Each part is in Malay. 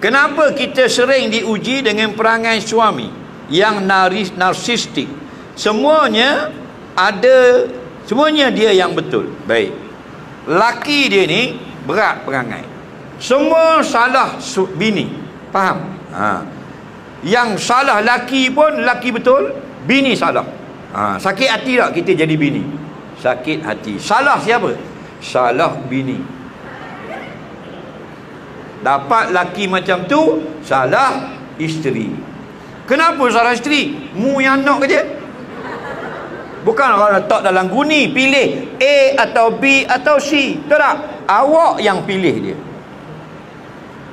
Kenapa kita sering diuji dengan perangai suami yang narsistik? Semuanya dia yang betul. Baik. Laki dia ni berat perangai. Semua salah bini. Faham? Yang salah laki pun laki betul, bini salah. Sakit hati tak kita jadi bini? Sakit hati. Salah siapa? Salah bini. Dapat laki macam tu, salah isteri. Kenapa salah isteri? Mu yang nak kerja. Bukan orang letak dalam guni, pilih A atau B atau C. Tahu tak? Awak yang pilih dia.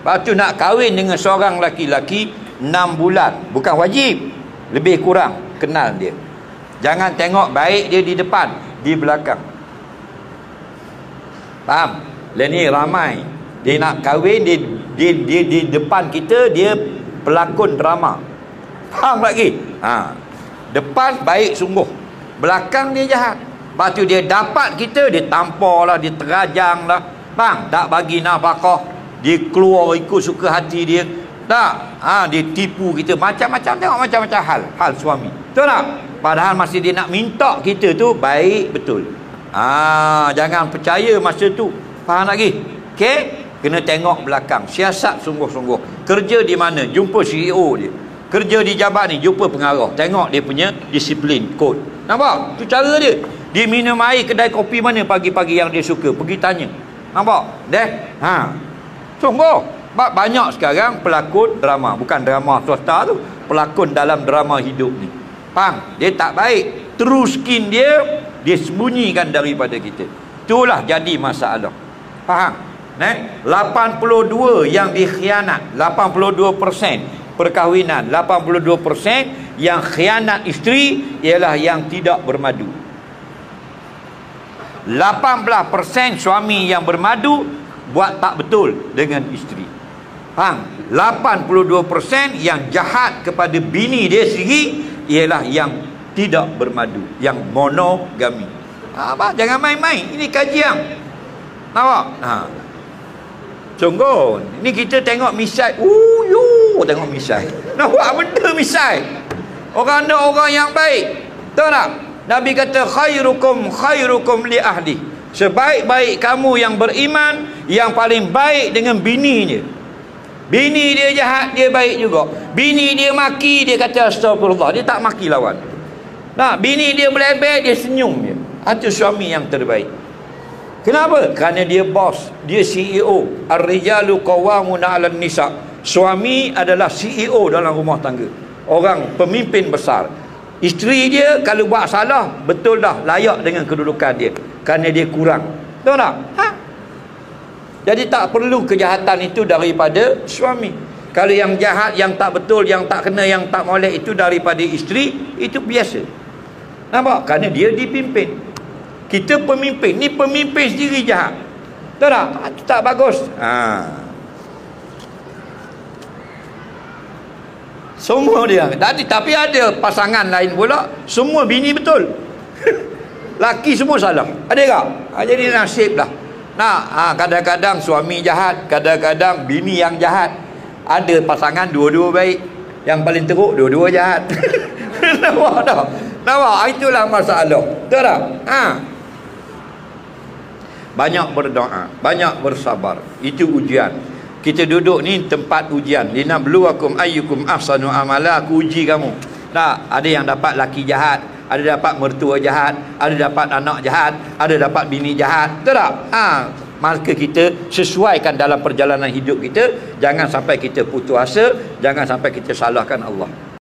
Lepas tu nak kahwin dengan seorang laki-laki 6 bulan. Bukan wajib, lebih kurang kenal dia. Jangan tengok baik dia di depan, di belakang. Faham? Lah ni ramai. Dia nak kahwin, dia di depan kita dia pelakon drama. Faham lagi? Depan baik sungguh, belakang dia jahat. Lepas tu dia dapat kita, dia tampar lah, dia terajang lah. Bang, tak bagi nafkah, dia keluar ikut suka hati dia. Tak? Dia tipu kita. Macam-macam, tengok macam-macam hal suami. Betul tak? Padahal masa dia nak minta kita tu baik betul. Jangan percaya masa tu. Faham lagi? Okey? Kena tengok belakang. Siasat sungguh-sungguh. Kerja di mana? Jumpa CEO dia. Kerja di jabat ni, jumpa pengarah. Tengok dia punya disiplin, kod. Nampak? Itu cara dia. Dia minum air kedai kopi mana pagi-pagi yang dia suka. Pergi tanya. Nampak? Sungguh. Banyak sekarang pelakon drama. Bukan drama swasta tu. Pelakon dalam drama hidup ni. Faham? Dia tak baik. True skin dia sembunyikan daripada kita. Itulah jadi masalah. Faham? 82 yang dikhianat, 82% perkahwinan, 82% yang khianat isteri ialah yang tidak bermadu. 18% suami yang bermadu buat tak betul dengan isteri. Faham? 82% yang jahat kepada bini dia sendiri ialah yang tidak bermadu, yang monogami. Jangan main-main. Ini kajian. Nampak? Sungguh. Ni kita tengok misai. Tengok misai. Nak buat benda misai. Orang ada orang yang baik. Tahu tak? Nabi kata khairukum li ahli. Sebaik-baik kamu yang beriman, yang paling baik dengan bininya. Bini dia jahat, dia baik juga. Bini dia maki, dia kata astagfirullah. Dia tak maki lawan. Nah, bini dia melebel, dia senyum dia. Itu suami yang terbaik. Kenapa? Kerana dia bos, dia CEO. Ar-rijalu qawwamuna 'alan nisa. Suami adalah CEO dalam rumah tangga. Orang pemimpin besar. Isteri dia kalau buat salah, betul dah layak dengan kedudukan dia. Kerana dia kurang. Tahu tak? Jadi tak perlu kejahatan itu daripada suami. Kalau yang jahat, yang tak betul, yang tak kena, yang tak molek itu daripada isteri, itu biasa. Nampak? Kerana dia dipimpin. Kita pemimpin. Ni pemimpin sendiri jahat. Tahu tak? Itu tak bagus. Semua dia. Tapi ada pasangan lain pula, semua bini betul. Laki semua salah. Ada tak? Jadi nasib lah. Kadang-kadang suami jahat, kadang-kadang bini yang jahat. Ada pasangan dua-dua baik, yang paling teruk dua-dua jahat. Nampak tak? Nampak? Itulah masalah. Betul tak? Banyak berdoa, banyak bersabar. Itu ujian. Kita duduk ni tempat ujian. Linabluwakum ayyukum ahsanu amala. Aku uji kamu. Tak, ada yang dapat laki jahat, ada dapat mertua jahat, ada dapat anak jahat, ada dapat bini jahat. Betul tak? Maka kita sesuaikan dalam perjalanan hidup kita. Jangan sampai kita putus asa, jangan sampai kita salahkan Allah.